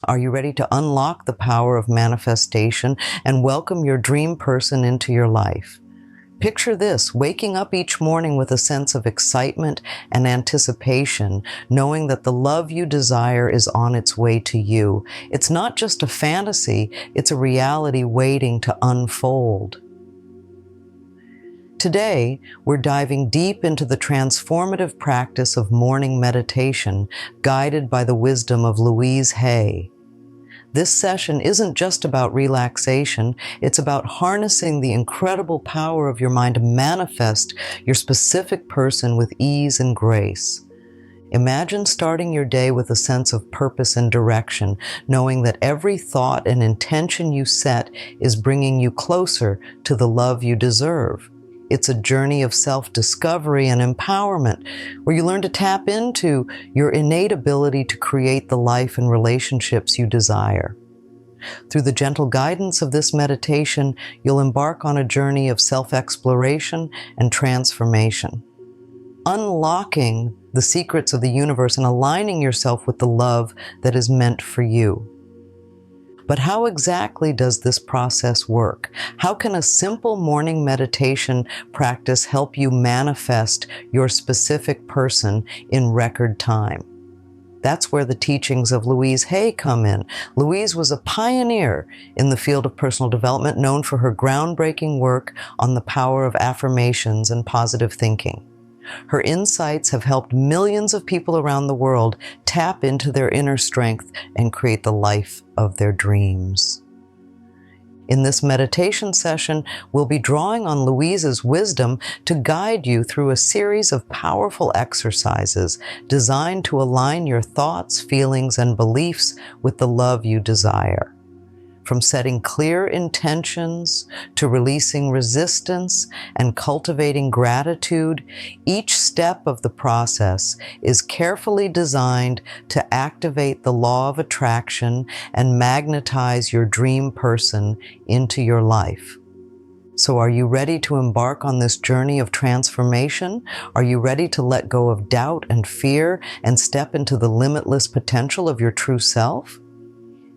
Are you ready to unlock the power of manifestation and welcome your dream person into your life? Picture this, waking up each morning with a sense of excitement and anticipation, knowing that the love you desire is on its way to you. It's not just a fantasy, it's a reality waiting to unfold. Today, we're diving deep into the transformative practice of morning meditation, guided by the wisdom of Louise Hay. This session isn't just about relaxation, it's about harnessing the incredible power of your mind to manifest your specific person with ease and grace. Imagine starting your day with a sense of purpose and direction, knowing that every thought and intention you set is bringing you closer to the love you deserve. It's a journey of self-discovery and empowerment, where you learn to tap into your innate ability to create the life and relationships you desire. Through the gentle guidance of this meditation, you'll embark on a journey of self-exploration and transformation, unlocking the secrets of the universe and aligning yourself with the love that is meant for you. But how exactly does this process work? How can a simple morning meditation practice help you manifest your specific person in record time? That's where the teachings of Louise Hay come in. Louise was a pioneer in the field of personal development, known for her groundbreaking work on the power of affirmations and positive thinking. Her insights have helped millions of people around the world tap into their inner strength and create the life of their dreams. In this meditation session, we'll be drawing on Louise's wisdom to guide you through a series of powerful exercises designed to align your thoughts, feelings, and beliefs with the love you desire. From setting clear intentions to releasing resistance and cultivating gratitude, each step of the process is carefully designed to activate the law of attraction and magnetize your dream person into your life. So are you ready to embark on this journey of transformation? Are you ready to let go of doubt and fear and step into the limitless potential of your true self?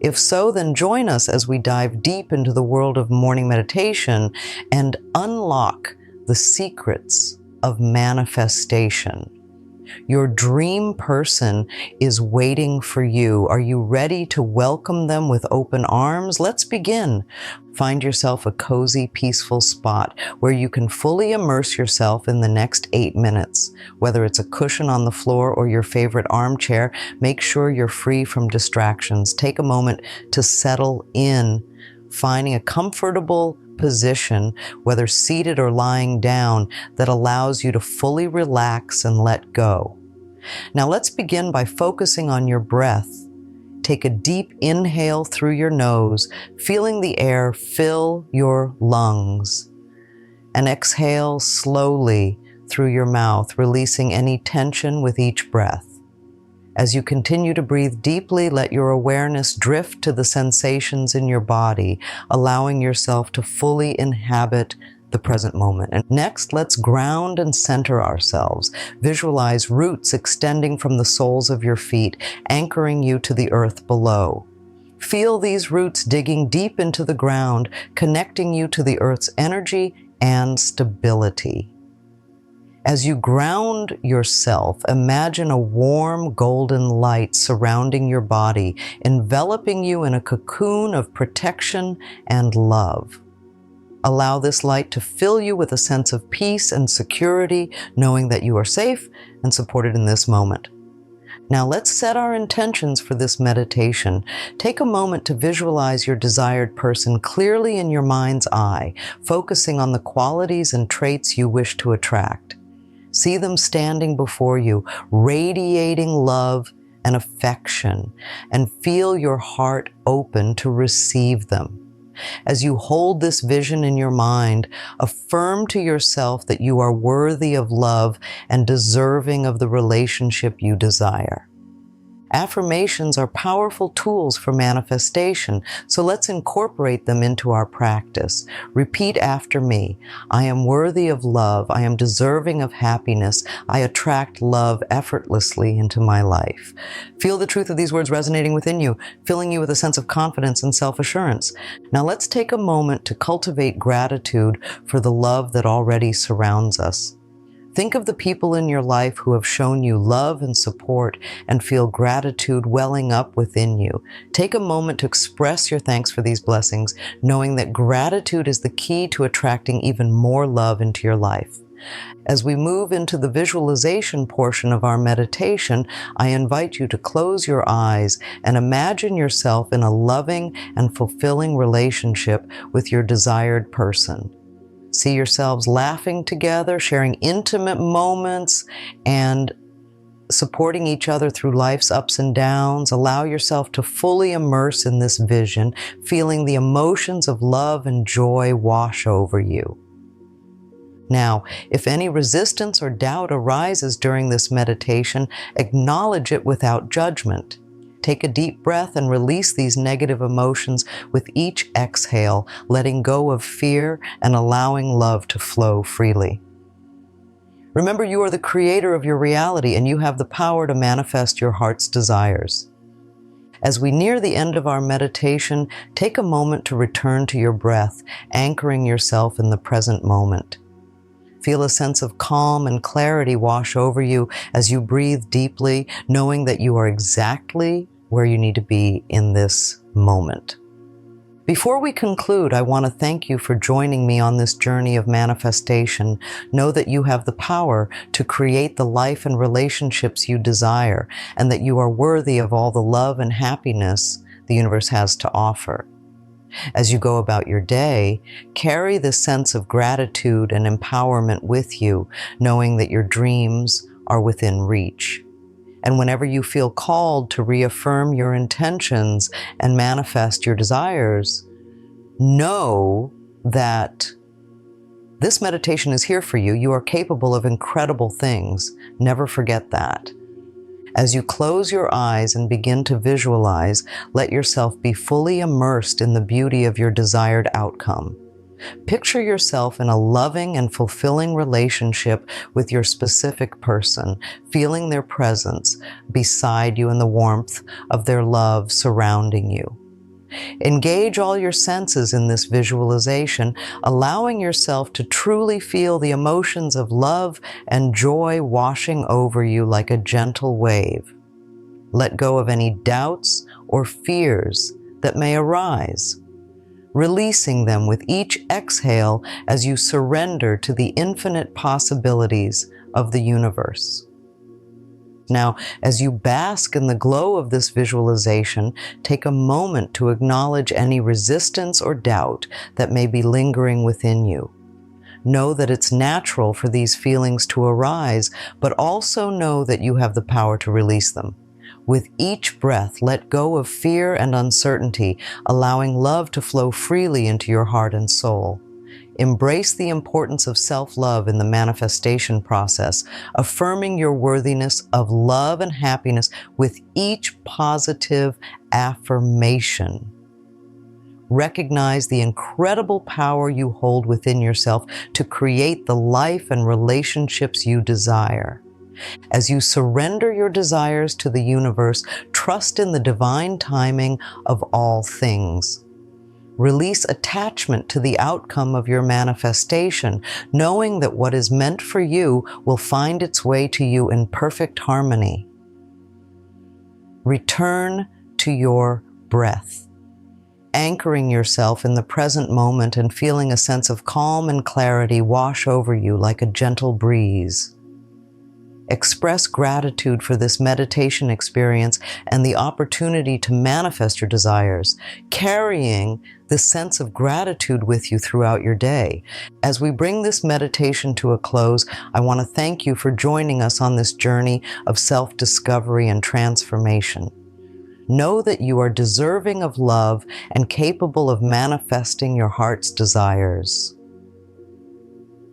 If so, then join us as we dive deep into the world of morning meditation and unlock the secrets of manifestation. Your dream person is waiting for you. Are you ready to welcome them with open arms? Let's begin. Find yourself a cozy, peaceful spot where you can fully immerse yourself in the next 8 minutes. Whether it's a cushion on the floor or your favorite armchair, make sure you're free from distractions. Take a moment to settle in, finding a comfortable position, whether seated or lying down, that allows you to fully relax and let go. Now let's begin by focusing on your breath. Take a deep inhale through your nose, feeling the air fill your lungs. And exhale slowly through your mouth, releasing any tension with each breath. As you continue to breathe deeply, let your awareness drift to the sensations in your body, allowing yourself to fully inhabit the present moment. And next, let's ground and center ourselves. Visualize roots extending from the soles of your feet, anchoring you to the earth below. Feel these roots digging deep into the ground, connecting you to the earth's energy and stability. As you ground yourself, imagine a warm golden light surrounding your body, enveloping you in a cocoon of protection and love. Allow this light to fill you with a sense of peace and security, knowing that you are safe and supported in this moment. Now let's set our intentions for this meditation. Take a moment to visualize your desired person clearly in your mind's eye, focusing on the qualities and traits you wish to attract. See them standing before you, radiating love and affection, and feel your heart open to receive them. As you hold this vision in your mind, affirm to yourself that you are worthy of love and deserving of the relationship you desire. Affirmations are powerful tools for manifestation, so let's incorporate them into our practice. Repeat after me. I am worthy of love. I am deserving of happiness. I attract love effortlessly into my life. Feel the truth of these words resonating within you, filling you with a sense of confidence and self-assurance. Now let's take a moment to cultivate gratitude for the love that already surrounds us. Think of the people in your life who have shown you love and support, and feel gratitude welling up within you. Take a moment to express your thanks for these blessings, knowing that gratitude is the key to attracting even more love into your life. As we move into the visualization portion of our meditation, I invite you to close your eyes and imagine yourself in a loving and fulfilling relationship with your desired person. See yourselves laughing together, sharing intimate moments, and supporting each other through life's ups and downs. Allow yourself to fully immerse in this vision, feeling the emotions of love and joy wash over you. Now, if any resistance or doubt arises during this meditation, acknowledge it without judgment. Take a deep breath and release these negative emotions with each exhale, letting go of fear and allowing love to flow freely. Remember, you are the creator of your reality, and you have the power to manifest your heart's desires. As we near the end of our meditation, take a moment to return to your breath, anchoring yourself in the present moment. Feel a sense of calm and clarity wash over you as you breathe deeply, knowing that you are exactly where you need to be in this moment. Before we conclude, I want to thank you for joining me on this journey of manifestation. Know that you have the power to create the life and relationships you desire, and that you are worthy of all the love and happiness the universe has to offer. As you go about your day, carry this sense of gratitude and empowerment with you, knowing that your dreams are within reach. And whenever you feel called to reaffirm your intentions and manifest your desires, know that this meditation is here for you. You are capable of incredible things. Never forget that. As you close your eyes and begin to visualize, let yourself be fully immersed in the beauty of your desired outcome. Picture yourself in a loving and fulfilling relationship with your specific person, feeling their presence beside you and the warmth of their love surrounding you. Engage all your senses in this visualization, allowing yourself to truly feel the emotions of love and joy washing over you like a gentle wave. Let go of any doubts or fears that may arise, releasing them with each exhale as you surrender to the infinite possibilities of the universe. Now, as you bask in the glow of this visualization, take a moment to acknowledge any resistance or doubt that may be lingering within you. Know that it's natural for these feelings to arise, but also know that you have the power to release them. With each breath, let go of fear and uncertainty, allowing love to flow freely into your heart and soul. Embrace the importance of self-love in the manifestation process, affirming your worthiness of love and happiness with each positive affirmation. Recognize the incredible power you hold within yourself to create the life and relationships you desire. As you surrender your desires to the universe, trust in the divine timing of all things. Release attachment to the outcome of your manifestation, knowing that what is meant for you will find its way to you in perfect harmony. Return to your breath, anchoring yourself in the present moment and feeling a sense of calm and clarity wash over you like a gentle breeze. Express gratitude for this meditation experience and the opportunity to manifest your desires, carrying this sense of gratitude with you throughout your day. As we bring this meditation to a close, I want to thank you for joining us on this journey of self-discovery and transformation. Know that you are deserving of love and capable of manifesting your heart's desires.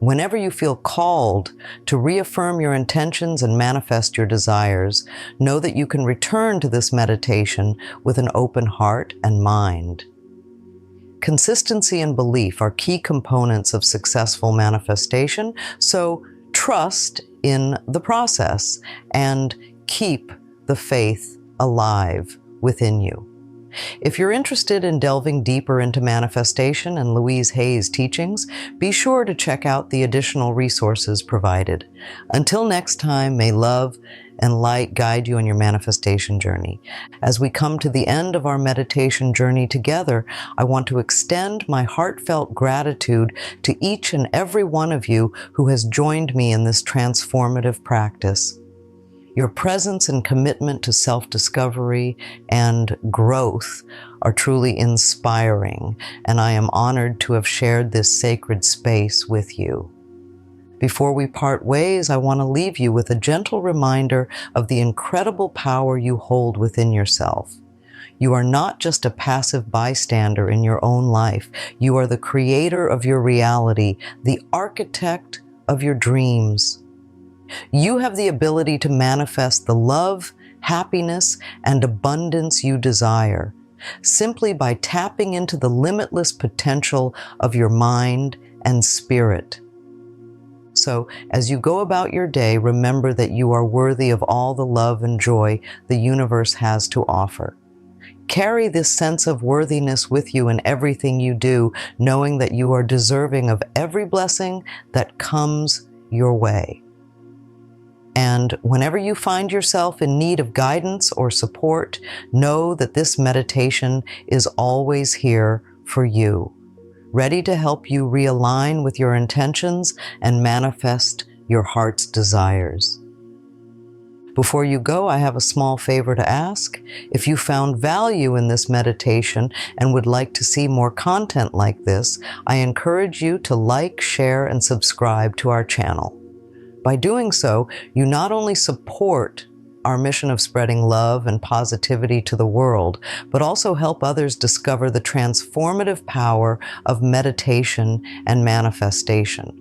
Whenever you feel called to reaffirm your intentions and manifest your desires, know that you can return to this meditation with an open heart and mind. Consistency and belief are key components of successful manifestation, so trust in the process and keep the faith alive within you. If you're interested in delving deeper into manifestation and Louise Hay's teachings, be sure to check out the additional resources provided. Until next time, may love and light guide you on your manifestation journey. As we come to the end of our meditation journey together, I want to extend my heartfelt gratitude to each and every one of you who has joined me in this transformative practice. Your presence and commitment to self-discovery and growth are truly inspiring, and I am honored to have shared this sacred space with you. Before we part ways, I want to leave you with a gentle reminder of the incredible power you hold within yourself. You are not just a passive bystander in your own life. You are the creator of your reality, the architect of your dreams. You have the ability to manifest the love, happiness, and abundance you desire, simply by tapping into the limitless potential of your mind and spirit. So, as you go about your day, remember that you are worthy of all the love and joy the universe has to offer. Carry this sense of worthiness with you in everything you do, knowing that you are deserving of every blessing that comes your way. And whenever you find yourself in need of guidance or support, know that this meditation is always here for you, ready to help you realign with your intentions and manifest your heart's desires. Before you go, I have a small favor to ask. If you found value in this meditation and would like to see more content like this, I encourage you to like, share, and subscribe to our channel. By doing so, you not only support our mission of spreading love and positivity to the world, but also help others discover the transformative power of meditation and manifestation.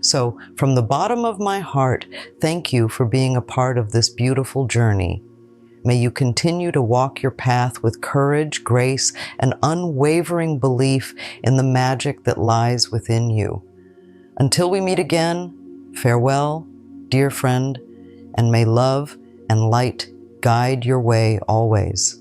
So, from the bottom of my heart, thank you for being a part of this beautiful journey. May you continue to walk your path with courage, grace, and unwavering belief in the magic that lies within you. Until we meet again, farewell, dear friend, and may love and light guide your way always.